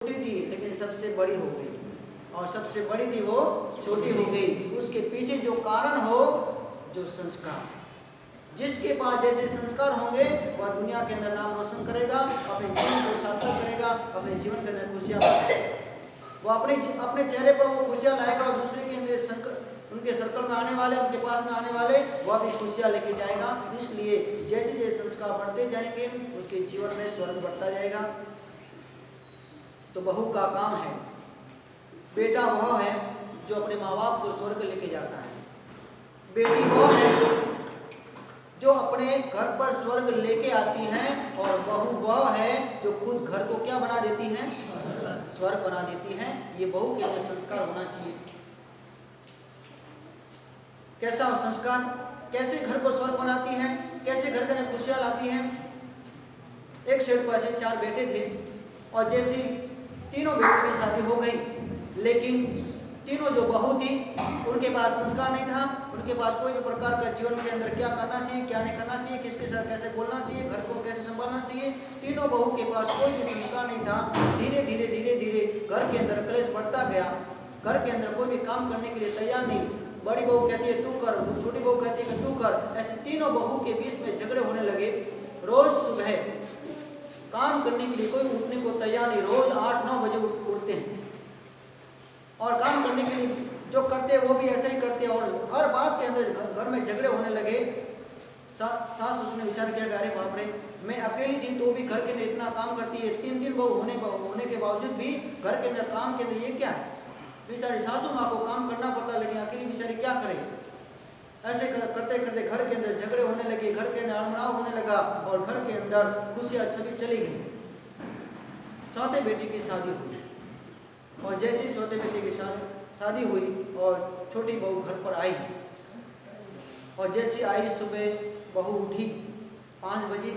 छोटी थी लेकिन सबसे बड़ी हो गई, और सबसे बड़ी थी वो छोटी हो गई। उसके पीछे जो कारण हो, जो संस्कार, जिसके पास जैसे संस्कार होंगे वह दुनिया के अंदर नाम रोशन करेगा, अपने जीवन को सार्थक करेगा, अपने जीवन के अंदर खुशियाँ वो अपने चेहरे पर वो खुशियाँ लाएगा, और दूसरे के अंदर उनके सर्कल में आने वाले, उनके पास में आने वाले, वह भी खुशियाँ लेके जाएगा। इसलिए जैसे जैसे संस्कार बढ़ते जाएंगे उसके जीवन में स्वर्ग बढ़ता जाएगा। तो बहू का काम है, बेटा वह है जो अपने माँ बाप को स्वर्ग लेके जाता है, बेटी वह है जो अपने घर पर स्वर्ग लेके आती हैं, और बहू वह है जो खुद घर को क्या बना देती हैं, स्वर्ग बना देती हैं। ये बहू के लिए संस्कार होना चाहिए। कैसा संस्कार, कैसे घर को स्वर्ग बनाती है, कैसे घर के अंदर खुशियां लाती है। एक शेर को ऐसे 4 बेटे थे, और जैसी तीनों बेटों की शादी हो गई, लेकिन तीनों जो बहू थी उनके पास संस्कार नहीं था, उनके पास कोई भी प्रकार का जीवन के अंदर क्या करना चाहिए, क्या नहीं करना चाहिए, किसके साथ कैसे बोलना चाहिए, घर को कैसे संभालना चाहिए, तीनों बहू के पास कोई भी संस्कार नहीं था। धीरे धीरे धीरे धीरे घर के अंदर क्लेश बढ़ता गया, घर के अंदर कोई भी काम करने के लिए तैयार नहीं। बड़ी बहू कहती है तू कर, छोटी बहू कहती है कि तू कर, ऐसे तीनों बहू के बीच में झगड़े होने लगे। रोज सुबह काम करने के लिए कोई उठने को तैयार नहीं, रोज 8-9 बजे उठते हैं, और काम करने के लिए जो करते हैं वो भी ऐसा ही करते हैं, और हर बात के अंदर घर में झगड़े होने लगे। सास उसने विचार किया, अरे बाप रे, मैं अकेली थी तो भी घर के अंदर इतना काम करती है, 3 बहू होने के बावजूद भी घर के अंदर काम के अंदर ये क्या है, बेचारी सासू माँ को काम करना पड़ता, लेकिन अकेली बेचारी क्या करे। ऐसे करते करते घर के अंदर झगड़े होने लगे, घर के अंदर अनबनाव होने लगा, और घर के अंदर खुशियाँ चली गई। चौथे बेटे की शादी हुई, और जैसे चौथे बेटे की शादी हुई और छोटी बहू घर पर आई, और जैसे आई सुबह बहू उठी 5 बजे,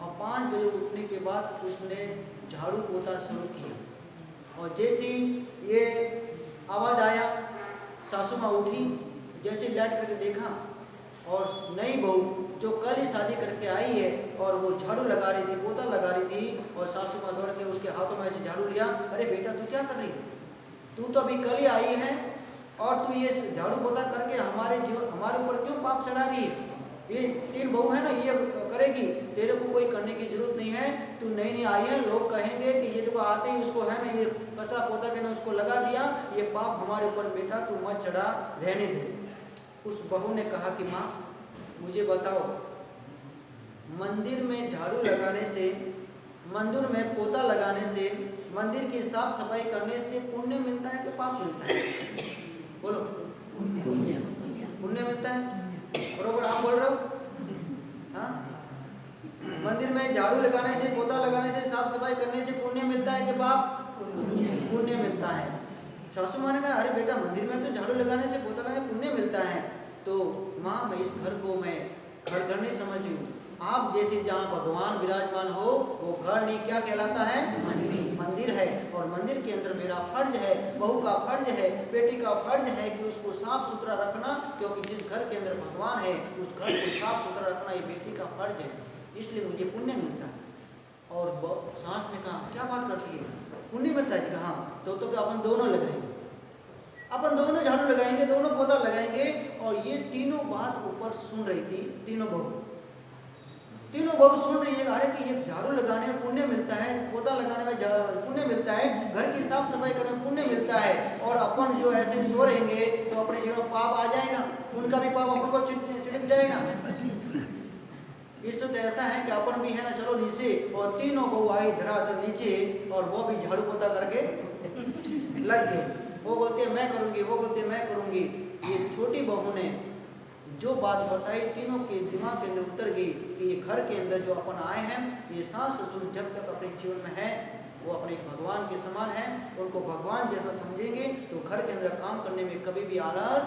और 5 बजे उठने के बाद उसने झाड़ू पोछा शुरू किया, और जैसे ये आवाज़ आया, सासू माँ उठी, जैसे लाइट करके देखा, और नई बहू जो कल ही शादी करके आई है, और वो झाड़ू लगा रही थी, पोता लगा रही थी, और सासू माँ दौड़ के उसके हाथों में ऐसे झाड़ू लिया। अरे बेटा तू क्या कर रही है, तू तो अभी कल ही आई है, और तू ये झाड़ू पोता करके हमारे ऊपर क्यों पाप चढ़ा रही है। ये 3 बहू है ना, ये करेगी, तेरे को कोई करने की जरूरत नहीं है, तू नई आई है, लोग कहेंगे कि ये देखो आते ही उसको है ना, ये कचरा पोता के ना उसको लगा दिया, ये पाप हमारे ऊपर बेटा तू मत चढ़ा, रहने दे। उस बहू ने कहा कि माँ मुझे बताओ, मंदिर में झाड़ू लगाने से, मंदिर में पोता लगाने से, मंदिर की साफ सफाई करने से पुण्य मिलता है कि पाप मिलता है? बोलो, पुण्य मिलता है, बरोबर आप बोल रहे हो? हाँ, मंदिर में झाड़ू लगाने से, पोता लगाने से, साफ सफाई करने से पुण्य मिलता है कि पाप? पुण्य मिलता है। सासू माँ ने कहा, अरे बेटा मंदिर में तो झाड़ू लगाने से, पोता लगाने पुण्य मिलता है। तो माँ मैं इस घर को मैं घर नहीं समझ रही हूँ, आप जैसे जहाँ भगवान विराजमान हो वो घर नहीं क्या कहलाता है? मंदिर है, और मंदिर के अंदर मेरा फर्ज है, बहू का फर्ज है, बेटी का फर्ज है कि उसको साफ सुथरा रखना, क्योंकि जिस घर के अंदर भगवान है उस घर को साफ सुथरा रखना ये बेटी का फर्ज है, इसलिए मुझे पुण्य मिलता है। और सास ने कहा क्या बात करती है, पुण्य मिलता है? कहा तो क्या अपन दोनों लगाएंगे, अपन दोनों झाड़ू लगाएंगे, दोनों पोता लगाएंगे। और ये तीनों बात ऊपर सुन रही थी, तीनों बहू सुन रही है, अरे कि ये झाड़ू लगाने में पुण्य मिलता है, पोता लगाने में पुण्य मिलता है, घर की साफ सफाई करने में पुण्य मिलता है, और अपन जो ऐसे सो रहेंगे तो अपने जीवन में पाप आ जाएगा, उनका भी पाप अपन को चिढ़ जाएगा। इससे तो ऐसा है कि अपन भी है ना, चलो नीचे, और तीनों बहू आई धराधर नीचे, और वो भी झाड़ू पोता करके लग गए। वो बोलते हैं मैं करूंगी, वो बोलते हैं मैं करूंगी। ये छोटी बहू ने जो बात बताई तीनों के दिमाग के अंदर उतर गई कि ये घर के अंदर जो अपन आए हैं, ये सास ससुर जब तक अपने जीवन में है वो अपने भगवान के समान है, उनको भगवान जैसा समझेंगे तो घर के अंदर काम करने में कभी भी आलस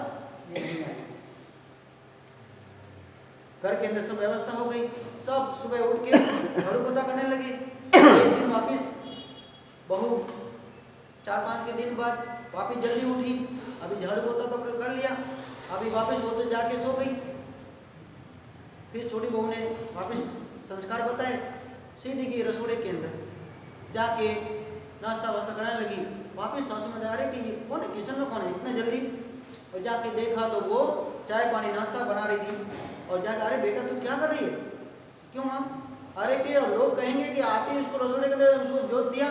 नहीं आएगा। घर के अंदर सब व्यवस्था हो गई, सब सुबह उठ के झाड़ू पोता करने लगे। एक दिन वापिस बहू 4-5 के दिन बाद वापिस जल्दी उठी, अभी झाड़ू पोता तो कर लिया, अभी वापस वो तो जाके सो गई। फिर छोटी बहू ने वापस संस्कार बताए, सीधी गई रसोड़े के अंदर, जाके नाश्ता वास्ता कराने लगी। वापिस सासू में आ रही कि ये कौन है, किशन में कौन है इतना जल्दी। और जाके देखा तो वो चाय पानी नाश्ता बना रही थी। और जाके अरे बेटा तू क्या कर रही है? क्यों माँ? अरे कि लोग कहेंगे कि आते ही उसको रसोई के अंदर उसको जोत दिया,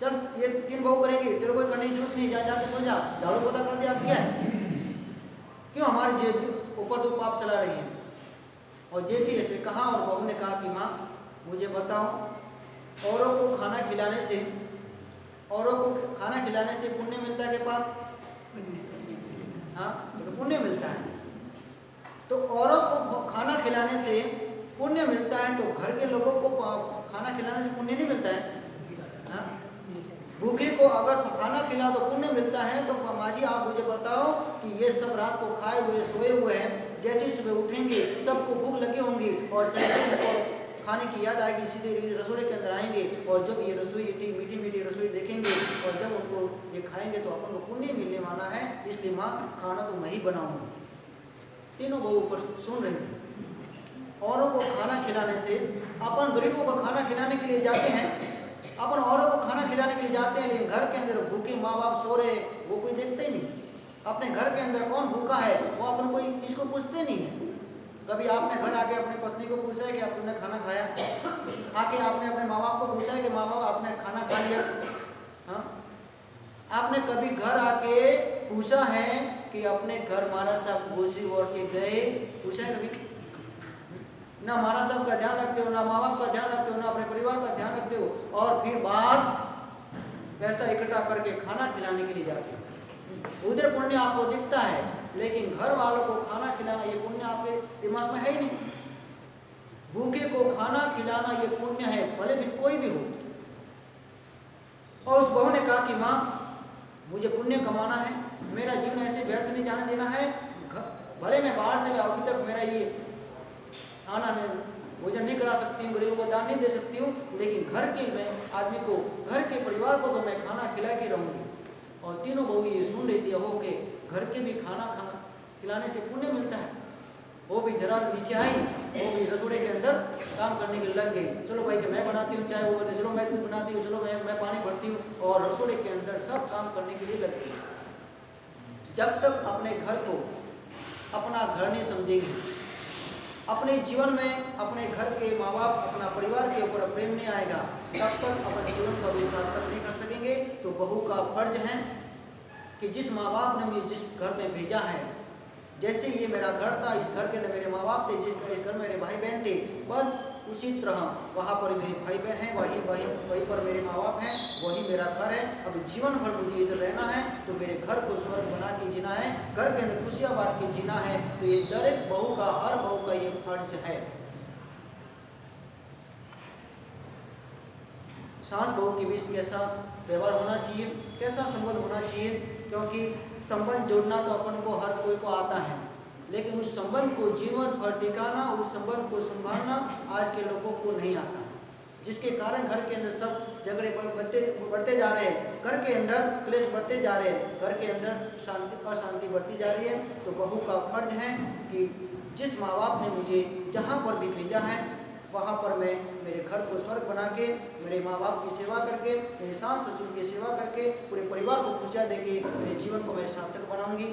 चल ये किन बहू करेंगे, तेरे को करने की जरूरत नहीं, जा जाके सो जा, झाड़ू पोछा कर दिया, अब क्या है? क्यों हमारे ऊपर तो पाप चला रही है? और जैसे ऐसे कहा और बहू ने कहा कि माँ मुझे बताओ औरों को खाना खिलाने से पुण्य मिलता है कि पाप? हाँ तो पुण्य मिलता है। तो औरों को खाना खिलाने से पुण्य मिलता है, तो घर के लोगों को खाना खिलाने से पुण्य नहीं मिलता है? हाँ? भूखे को अगर खाना खिलाओ तो पुण्य मिलता है। तो माँ जी आप मुझे बताओ कि ये सब रात को खाए हुए सोए हुए हैं, जैसे सुबह उठेंगे सबको भूख लगी होंगी और सबको खाने की याद आएगी, सीधे रसोई के अंदर आएंगे और जब ये रसोई इतनी मीठी मीठी रसोई देखेंगे और जब उनको ये खाएंगे तो अपन को पुण्य मिलने वाला है, इसलिए माँ खाना तो मैं ही बनाऊंगी। तीनों बहू ऊपर सुन रही थी। औरों को खाना खिलाने से, अपन गरीबों को खाना खिलाने के लिए जाते हैं, अपन औरों को खाना खिलाने के लिए जाते हैं, लेकिन घर के अंदर भूखे माँ बाप सो रहे वो कोई देखते ही नहीं। अपने घर के अंदर कौन भूखा है वो अपन कोई किसी को पूछते नहीं है। कभी आपने घर आके अपनी पत्नी को पूछा है कि आपने खाना खाया? आके आपने अपने माँ बाप को पूछा है कि माँ बाप आपने खाना खा लिया? हाँ? आपने कभी घर आके पूछा है कि अपने घर महाराज साहब गोश्री ओढ़ के गए? पूछा है कभी? ना महाराज साहब का ध्यान रखते हो, ना माँ बाप का ध्यान रखते हो, ना अपने परिवार का ध्यान रखते हो, और फिर बाहर पैसा इकट्ठा करके खाना खिलाने के लिए जाते हो। उधर पुण्य आपको दिखता है, लेकिन घर वालों को खाना खिलाना ये पुण्य आपके दिमाग में है ही नहीं। भूखे को खाना खिलाना ये पुण्य है, भले भी कोई भी हो। और उस बहू ने कहा कि माँ मुझे पुण्य कमाना है, मेरा जीवन ऐसे व्यर्थ नहीं जाने देना है। भले मैं बाहर से अभी तक मेरा ये आना नहीं, भोजन नहीं करा सकती हूँ, गरीबों को दान नहीं दे सकती हूँ, लेकिन घर के मैं आदमी को, घर के परिवार को तो मैं खाना खिला के रहूँगी। और तीनों बहू ये सुन रही थी हो के घर के भी खाना खिलाने से पुण्य मिलता है। वो भी जरा नीचे आई, वो भी रसोई के अंदर काम करने के लग गई। चलो भाई कि मैं बनाती हूँ चाय, वो बोलते चलो मैं दूध बनाती हूँ, चलो मैं पानी भरती हूँ, और रसोई के अंदर सब काम करने के लिए लग गई। जब तक अपने घर को अपना घर नहीं समझेंगे, अपने जीवन में अपने घर के माँ बाप, अपना परिवार के ऊपर प्रेम नहीं आएगा, तब तक अपने जीवन को भी सार्थक नहीं कर सकेंगे। तो बहू का फर्ज है कि जिस माँ बाप ने मुझे जिस घर में भेजा है, जैसे ये मेरा घर था, इस घर के अंदर मेरे माँ बाप थे, इस घर में मेरे भाई बहन थे, बस उसी तरह वहाँ पर मेरे भाई बहन हैं, वहीं पर मेरे माँ बाप हैं, वही मेरा घर है। अब जीवन भर मुझे इधर रहना है, तो मेरे घर को स्वर्ग बना के जीना है, घर के अंदर खुशियाँ बांट के जीना है। तो ये हर एक बहू का, हर बहू का ये फर्ज है। सास बहू के बीच कैसा व्यवहार होना चाहिए, कैसा संबंध होना चाहिए, क्योंकि संबंध जोड़ना तो अपन को हर कोई को आता है, लेकिन उस संबंध को जीवन भर टिकाना, उस संबंध को संभालना आज के लोगों को नहीं आता, जिसके कारण घर के अंदर सब झगड़े बढ़ते जा रहे हैं, घर के अंदर क्लेश बढ़ते जा रहे हैं, घर के अंदर अशांति बढ़ती जा रही है। तो बहू का फर्ज है कि जिस माँ बाप ने मुझे जहाँ पर भी भेजा है, वहाँ पर मैं मेरे घर को स्वर्ग बना के, मेरे माँ बाप की सेवा करके, मेरे सास ससुर की सेवा करके, पूरे परिवार को खुशियाँ देके मेरे जीवन को मैं सार्थक बनाऊंगी।